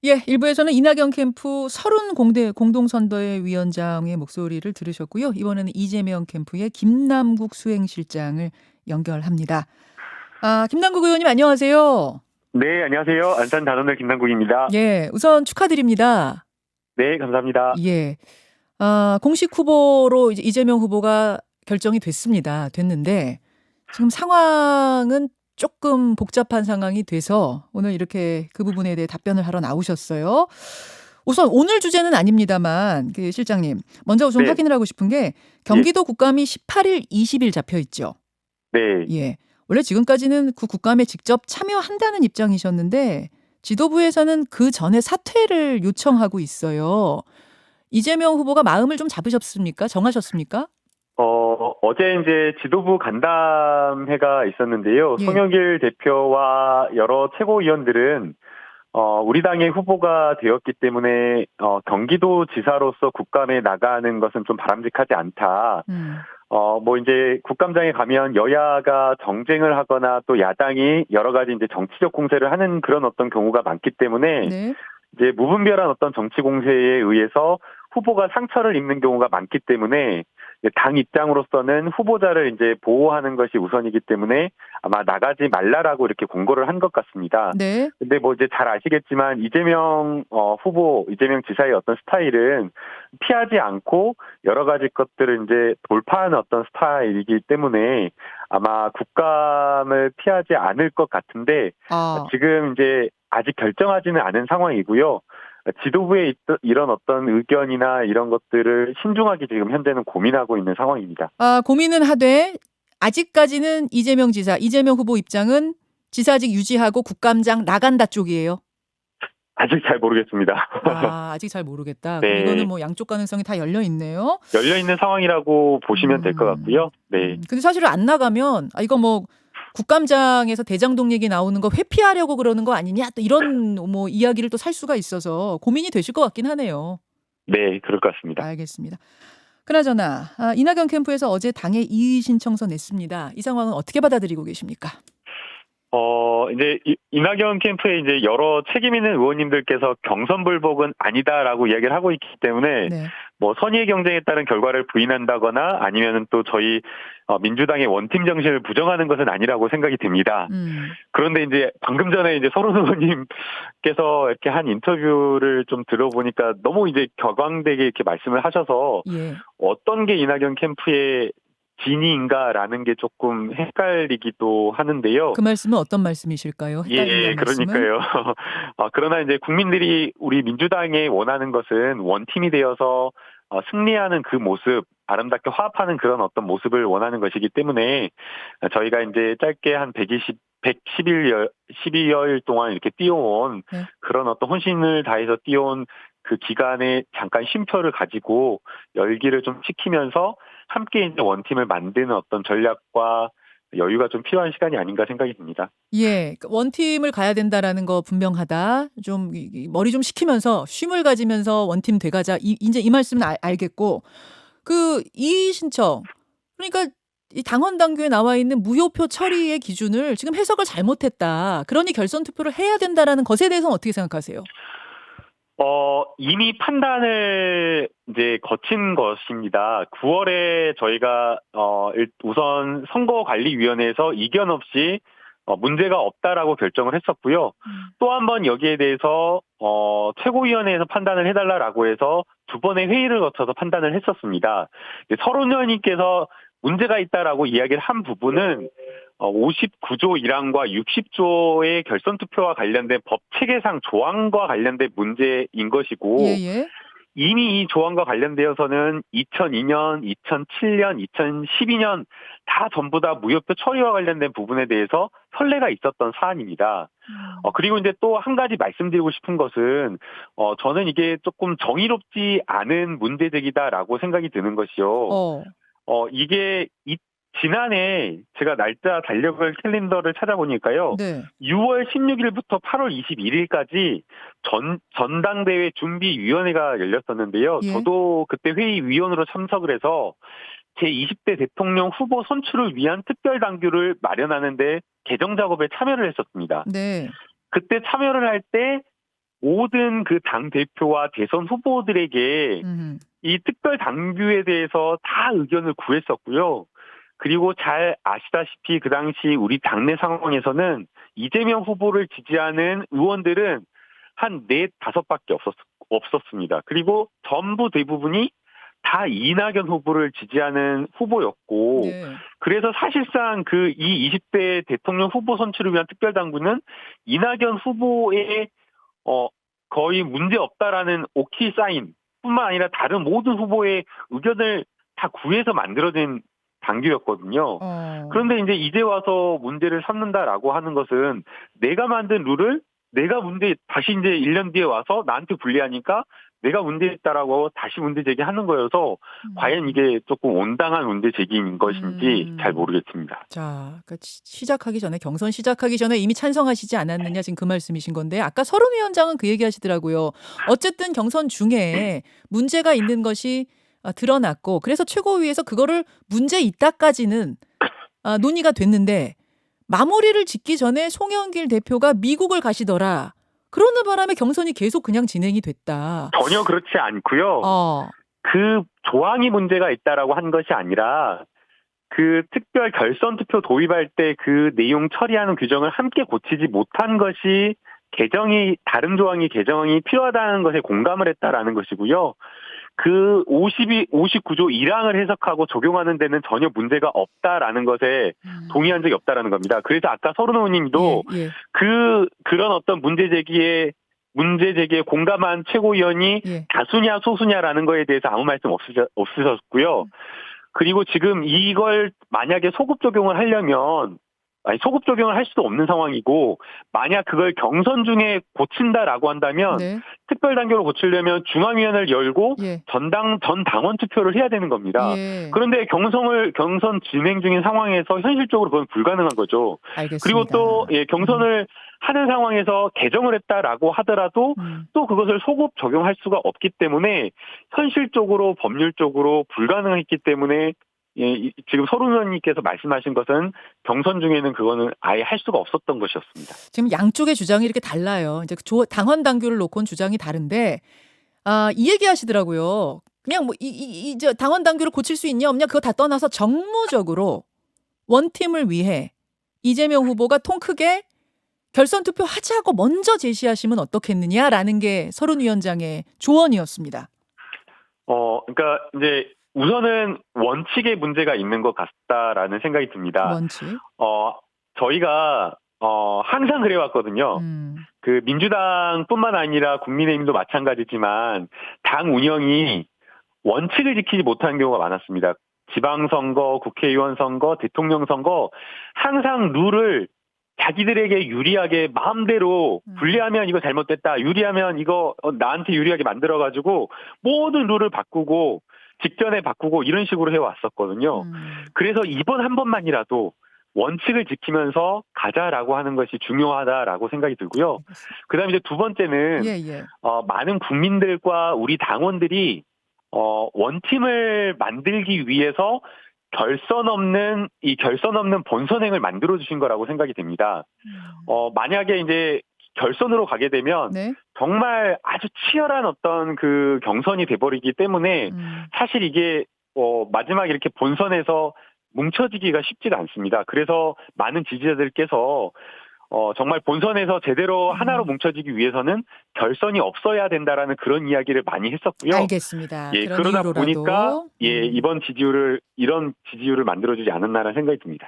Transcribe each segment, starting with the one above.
예, 일부에서는 이낙연 캠프 서른 공대 공동선대위 위원장의 목소리를 들으셨고요. 이번에는 이재명 캠프의 김남국 수행실장을 연결합니다. 김남국 의원님 안녕하세요. 네, 안녕하세요. 안산 단원을 김남국입니다. 예, 우선 축하드립니다. 네, 감사합니다. 예. 공식 후보로 이제 이재명 후보가 결정이 됐는데 지금 상황은 조금 복잡한 상황이 돼서 오늘 이렇게 그 부분에 대해 답변을 하러 나오셨어요. 우선 오늘 주제는 아닙니다만 그 실장님 먼저 우선 네, 확인을 하고 싶은 게 예, 경기도 국감이 18일, 20일 잡혀 있죠. 네. 예. 원래 지금까지는 그 국감에 직접 참여한다는 입장이셨는데 지도부에서는 그 전에 사퇴를 요청하고 있어요. 이재명 후보가 마음을 좀 잡으셨습니까? 정하셨습니까? 어제 이제 지도부 간담회가 있었는데요. 예. 송영길 대표와 여러 최고위원들은 우리 당의 후보가 되었기 때문에 경기도지사로서 국감에 나가는 것은 좀 바람직하지 않다. 음. 뭐 이제 국감장에 가면 여야가 정쟁을 하거나 또 야당이 여러 가지 이제 정치적 공세를 하는 그런 어떤 경우가 많기 때문에 네. 이제 무분별한 어떤 정치 공세에 의해서 후보가 상처를 입는 경우가 많기 때문에 이제 당 입장으로서는 후보자를 이제 보호하는 것이 우선이기 때문에 아마 나가지 말라라고 이렇게 공고를 한 것 같습니다. 네. 근데 뭐 이제 잘 아시겠지만 이재명 후보, 이재명 지사의 어떤 스타일은 피하지 않고 여러 가지 것들을 이제 돌파하는 어떤 스타일이기 때문에 아마 국감을 피하지 않을 것 같은데 아. 지금 이제 아직 결정하지는 않은 상황이고요. 지도부의 이런 어떤 의견이나 이런 것들을 신중하게 지금 현재는 고민하고 있는 상황입니다. 고민은 하되 아직까지는 이재명 후보 입장은 지사직 유지하고 국감장 나간다 쪽이에요. 아직 잘 모르겠습니다. 아직 잘 모르겠다. 그럼 이거는 네. 뭐 양쪽 가능성이 다 열려 있네요. 열려있는 상황이라고 보시면 될 것 음. 같고요. 네. 근데 사실은 안 나가면 이거 뭐 국감장에서 대장동 얘기 나오는 거 회피하려고 그러는 거 아니냐? 또 이런 뭐 이야기를 또 살 수가 있어서 고민이 되실 것 같긴 하네요. 네, 그럴 것 같습니다. 알겠습니다. 그나저나 이낙연 캠프에서 어제 당에 이의 신청서 냈습니다. 이 상황은 어떻게 받아들이고 계십니까? 이제 이낙연 캠프에 이제 여러 책임 있는 의원님들께서 경선불복은 아니다라고 이야기를 하고 있기 때문에 네. 뭐 선의의 경쟁에 따른 결과를 부인한다거나 아니면은 또 저희 민주당의 원팀 정신을 부정하는 것은 아니라고 생각이 듭니다. 음. 그런데 이제 방금 전에 이제 서른 의원님께서 이렇게 한 인터뷰를 좀 들어보니까 너무 이제 격앙되게 이렇게 말씀을 하셔서 예. 어떤 게 이낙연 캠프의 진위인가라는 게 조금 헷갈리기도 하는데요. 그 말씀은 어떤 말씀이실까요? 헷갈린다는 예, 말씀은? 그러니까요. 그러나 이제 국민들이 우리 민주당에 원하는 것은 원팀이 되어서 승리하는 그 모습, 아름답게 화합하는 그런 어떤 모습을 원하는 것이기 때문에 저희가 이제 짧게 한 12일 동안 이렇게 뛰어온 네. 그런 어떤 혼신을 다해서 뛰어온 그 기간에 잠깐 쉼표를 가지고 열기를 좀 식히면서 함께 이제 원팀을 만드는 어떤 전략과 여유가 좀 필요한 시간이 아닌가 생각이 듭니다. 예. 그 원팀을 가야 된다라는 거 분명하다. 좀 머리 좀 식히면서 쉼을 가지면서 원팀 돼 가자. 인제 이 말씀은 알겠고 그 이의 신청 그러니까 이 당헌 당규에 나와 있는 무효표 처리의 기준을 지금 해석을 잘못했다. 그러니 결선 투표를 해야 된다라는 것에 대해서는 어떻게 생각하세요? 이미 판단을 이제 거친 것입니다. 9월에 저희가 우선 선거관리위원회에서 이견 없이 문제가 없다라고 결정을 했었고요. 음. 또 한 번 여기에 대해서 최고위원회에서 판단을 해달라라고 해서 두 번의 회의를 거쳐서 판단을 했었습니다. 서른 의원님께서 문제가 있다라고 이야기를 한 부분은 59조 1항과 60조의 결선 투표와 관련된 법 체계상 조항과 관련된 문제인 것이고 예예. 이미 이 조항과 관련되어서는 2002년, 2007년, 2012년 다 전부 다 무효표 처리와 관련된 부분에 대해서 선례가 있었던 사안입니다. 음. 그리고 이제 또 한 가지 말씀드리고 싶은 것은 저는 이게 조금 정의롭지 않은 문제 제기다라고 생각이 드는 것이요. 어. 이게 지난해 제가 날짜 달력을 캘린더를 찾아보니까요. 네. 6월 16일부터 8월 21일까지 전당대회 준비위원회가 열렸었는데요. 예. 저도 그때 회의 위원으로 참석을 해서 제20대 대통령 후보 선출을 위한 특별당규를 마련하는데 개정 작업에 참여를 했었습니다. 네. 그때 참여를 할때 모든 그 당 대표와 대선 후보들에게 음. 이 특별 당규에 대해서 다 의견을 구했었고요. 그리고 잘 아시다시피 그 당시 우리 당내 상황에서는 이재명 후보를 지지하는 의원들은 한 4-5밖에 없었습니다. 그리고 전부 대부분이 다 이낙연 후보를 지지하는 후보였고, 네. 그래서 사실상 그 이 20대 대통령 후보 선출을 위한 특별당구는 이낙연 후보의 거의 문제 없다라는 오키 사인 뿐만 아니라 다른 모든 후보의 의견을 다 구해서 만들어진 당규였거든요. 그런데 이제 와서 문제를 삼는다라고 하는 것은 내가 만든 룰을 내가 다시 이제 1년 뒤에 와서 나한테 불리하니까 내가 문제있다라고 다시 문제 제기하는 거여서 과연 이게 조금 온당한 문제 제기인 것인지 잘 모르겠습니다. 자, 그러니까 시작하기 전에 경선 시작하기 전에 이미 찬성하시지 않았느냐 지금 그 말씀이신 건데 아까 서른 위원장은 그 얘기하시더라고요. 어쨌든 경선 중에 문제가 있는 것이 드러났고 그래서 최고위에서 그거를 문제 있다까지는 논의가 됐는데 마무리를 짓기 전에 송영길 대표가 미국을 가시더라. 그러는 바람에 경선이 계속 그냥 진행이 됐다. 전혀 그렇지 않고요. 그 조항이 문제가 있다라고 한 것이 아니라 그 특별 결선 투표 도입할 때 그 내용 처리하는 규정을 함께 고치지 못한 것이 다른 조항이 개정이 필요하다는 것에 공감을 했다라는 것이고요. 그 59조 1항을 해석하고 적용하는 데는 전혀 문제가 없다라는 것에 동의한 적이 없다라는 겁니다. 그래서 아까 서른 의원님도 그런 어떤 문제 제기에 공감한 최고위원이 다수냐 소수냐라는 거에 대해서 아무 말씀 없으셨고요. 그리고 지금 이걸 만약에 소급 적용을 할 수도 없는 상황이고, 만약 그걸 경선 중에 고친다라고 한다면 특별 단계로 고치려면 중앙위원회를 열고 전 당원 투표를 해야 되는 겁니다. 그런데 경선 진행 중인 상황에서 현실적으로 그건 불가능한 거죠. 알겠습니다. 그리고 또 경선을 하는 상황에서 개정을 했다라고 하더라도 또 그것을 소급 적용할 수가 없기 때문에 현실적으로 법률적으로 불가능했기 때문에 지금 서른 의원님께서 말씀하신 것은 경선 중에는 그거는 아예 할 수가 없었던 것이었습니다. 지금 양쪽의 주장이 이렇게 달라요. 이제 당헌 당규를 놓고는 주장이 다른데 이 얘기 하시더라고요. 그냥 뭐 이제 당헌 당규를 고칠 수 있냐 없냐 그거 다 떠나서 정무적으로 원팀을 위해 이재명 후보가 통 크게 결선 투표 하자고 먼저 제시하시면 어떻겠느냐라는 게 서른 위원장의 조언이었습니다. 그러니까 이제 우선은 원칙에 문제가 있는 것 같다라는 생각이 듭니다. 원칙. 저희가 항상 그래왔거든요. 그 민주당뿐만 아니라 국민의힘도 마찬가지지만 당 운영이 원칙을 지키지 못하는 경우가 많았습니다. 지방선거, 국회의원 선거, 대통령 선거 항상 룰을 자기들에게 유리하게 마음대로 불리하면 이거 잘못됐다, 유리하면 이거 나한테 유리하게 만들어가지고 모든 룰을 바꾸고 직전에 바꾸고 이런 식으로 해왔었거든요. 그래서 이번 한 번만이라도 원칙을 지키면서 가자라고 하는 것이 중요하다라고 생각이 들고요. 그다음에 이제 두 번째는 많은 국민들과 우리 당원들이 원팀을 만들기 위해서 결선 없는 본선행을 만들어 주신 거라고 생각이 됩니다. 만약에 이제 결선으로 가게 되면 정말 아주 치열한 어떤 그 경선이 돼버리기 때문에 사실 이게 마지막에 이렇게 본선에서 뭉쳐지기가 쉽지가 않습니다. 그래서 많은 지지자들께서 정말 본선에서 제대로 하나로 뭉쳐지기 위해서는 결선이 없어야 된다라는 그런 이야기를 많이 했었고요. 알겠습니다. 그러다 보니까 이런 지지율을 만들어주지 않았나라는 생각이 듭니다.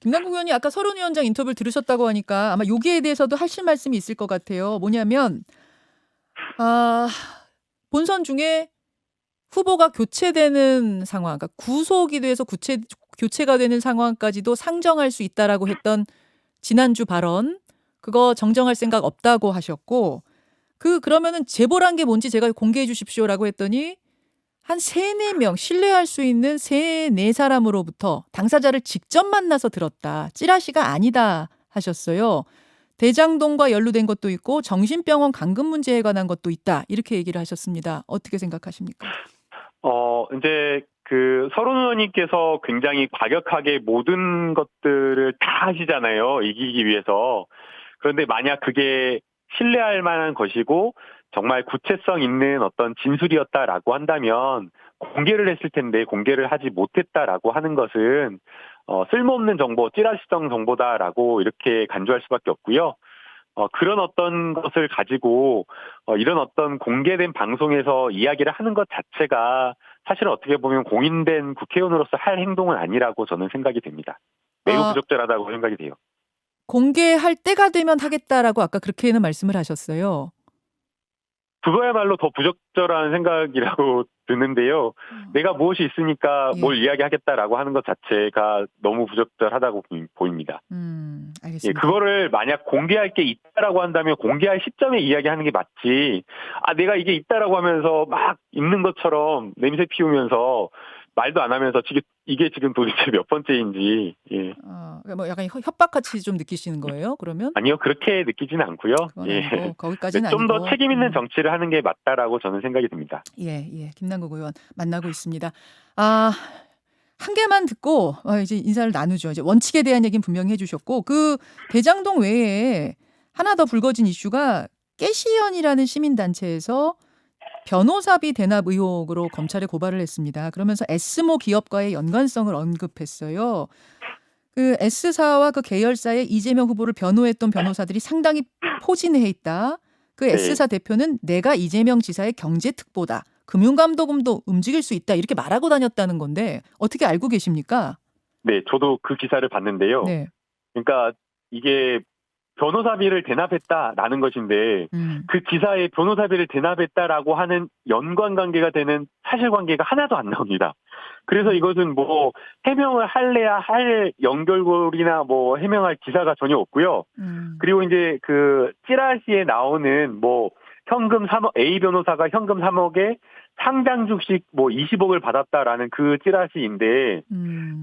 김남국 의원이 아까 서른 위원장 인터뷰를 들으셨다고 하니까 아마 여기에 대해서도 하실 말씀이 있을 것 같아요. 뭐냐면 본선 중에 후보가 교체되는 상황, 그러니까 구속이 돼서 교체가 되는 상황까지도 상정할 수 있다라고 했던 지난주 발언, 그거 정정할 생각 없다고 하셨고, 그러면은 제보란 게 뭔지 제가 공개해 주십시오라고 했더니 한 3-4명 신뢰할 수 있는 3-4사람으로부터 당사자를 직접 만나서 들었다. 찌라시가 아니다 하셨어요. 대장동과 연루된 것도 있고 정신병원 감금 문제에 관한 것도 있다. 이렇게 얘기를 하셨습니다. 어떻게 생각하십니까? 이제 그 서른 의원님께서 굉장히 과격하게 모든 것들을 다 하시잖아요. 이기기 위해서. 그런데 만약 그게 신뢰할 만한 것이고 정말 구체성 있는 어떤 진술이었다라고 한다면 공개를 했을 텐데 공개를 하지 못했다라고 하는 것은 쓸모없는 정보, 찌라시성 정보다라고 이렇게 간주할 수밖에 없고요. 그런 어떤 것을 가지고 이런 어떤 공개된 방송에서 이야기를 하는 것 자체가 사실은 어떻게 보면 공인된 국회의원으로서 할 행동은 아니라고 저는 생각이 됩니다. 매우 아, 부적절하다고 생각이 돼요. 공개할 때가 되면 하겠다라고 아까 그렇게는 말씀을 하셨어요. 그거야말로 더 부적절한 생각이라고 드는데요. 내가 무엇이 있으니까 예. 뭘 이야기하겠다라고 하는 것 자체가 너무 부적절하다고 보입니다. 예, 알겠습니다. 그거를 만약 공개할 게 있다라고 한다면 공개할 시점에 이야기하는 게 맞지. 내가 이게 있다라고 하면서 막 있는 것처럼 냄새 피우면서 말도 안 하면서 이게 지금 도대체 몇 번째인지. 예. 그러니까 뭐 약간 협박같이 좀 느끼시는 거예요? 그러면? 아니요, 그렇게 느끼지는 않고요. 그건 예. 아니고 거기까지는 좀 더 아니고. 책임 있는 정치를 하는 게 맞다라고 저는 생각이 듭니다. 예. 김남국 의원 만나고 있습니다. 한 개만 듣고 이제 인사를 나누죠. 이제 원칙에 대한 얘기는 분명히 해 주셨고 그 대장동 외에 하나 더 불거진 이슈가 깨시연이라는 시민단체에서 변호사비 대납 의혹으로 검찰에 고발을 했습니다. 그러면서 S모 기업과의 연관성을 언급했어요. 그 S사와 그 계열사의 이재명 후보를 변호했던 변호사들이 상당히 포진해 있다. 그 네. S사 대표는 내가 이재명 지사의 경제특보다. 금융감독금도 움직일 수 있다. 이렇게 말하고 다녔다는 건데 어떻게 알고 계십니까? 네, 저도 그 기사를 봤는데요. 네. 그러니까 이게 변호사비를 대납했다라는 것인데 그 기사에 변호사비를 대납했다라고 하는 연관관계가 되는 사실관계가 하나도 안 나옵니다. 그래서 이것은 뭐 해명을 할래야 할 연결고리나 뭐 해명할 기사가 전혀 없고요. 그리고 이제 그 찌라시에 나오는 뭐 현금 3억, A 변호사가 현금 3억에 상장 주식 뭐 20억을 받았다라는 그 찌라시인데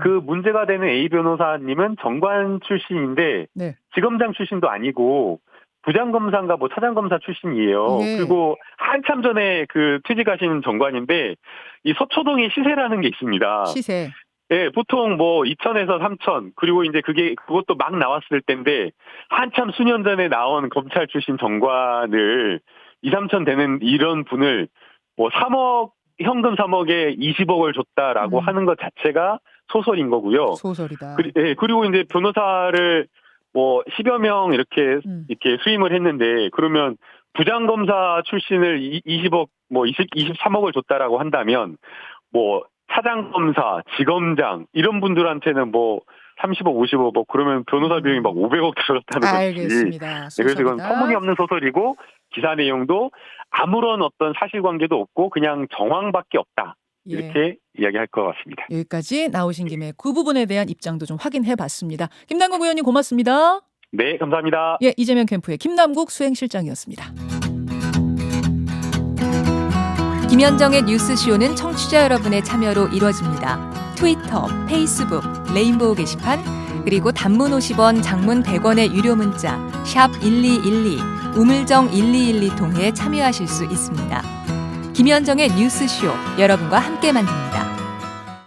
그 문제가 되는 A 변호사님은 정관 출신인데 네. 지검장 출신도 아니고 부장검사인가 뭐 차장검사 출신이에요. 예. 그리고 한참 전에 그 퇴직하신 정관인데 이 서초동에 시세라는 게 있습니다. 시세. 예, 보통 뭐 2천에서 3천 그리고 이제 그것도 막 나왔을 때인데 한참 수년 전에 나온 검찰 출신 정관을 2, 3천 되는 이런 분을 뭐 3억 현금 3억에 20억을 줬다라고 하는 것 자체가 소설인 거고요. 소설이다. 그리고 이제 변호사를 뭐 10여 명 이렇게 수임을 했는데 그러면 부장검사 출신을 20억 뭐 23억을 줬다라고 한다면 뭐 차장검사, 지검장 이런 분들한테는 뭐 30억, 50억 뭐 그러면 변호사 비용이 막 500억 들어갔다는 거지. 알겠습니다. 네, 그래서 이건 소설이다. 터무니없는 소설이고 기사 내용도 아무런 어떤 사실관계도 없고 그냥 정황밖에 없다. 예. 이렇게 이야기할 것 같습니다. 여기까지 나오신 김에 그 부분에 대한 입장도 좀 확인해 봤습니다. 김남국 의원님 고맙습니다. 네, 감사합니다. 예, 이재명 캠프의 김남국 수행실장이었습니다. 김현정의 뉴스쇼는 청취자 여러분의 참여로 이루어집니다. 트위터, 페이스북, 레인보우 게시판, 그리고 단문 50원, 장문 100원의 유료 문자 샵 1212, 우물정 1212 통해 참여하실 수 있습니다. 김현정의 뉴스쇼, 여러분과 함께 만듭니다.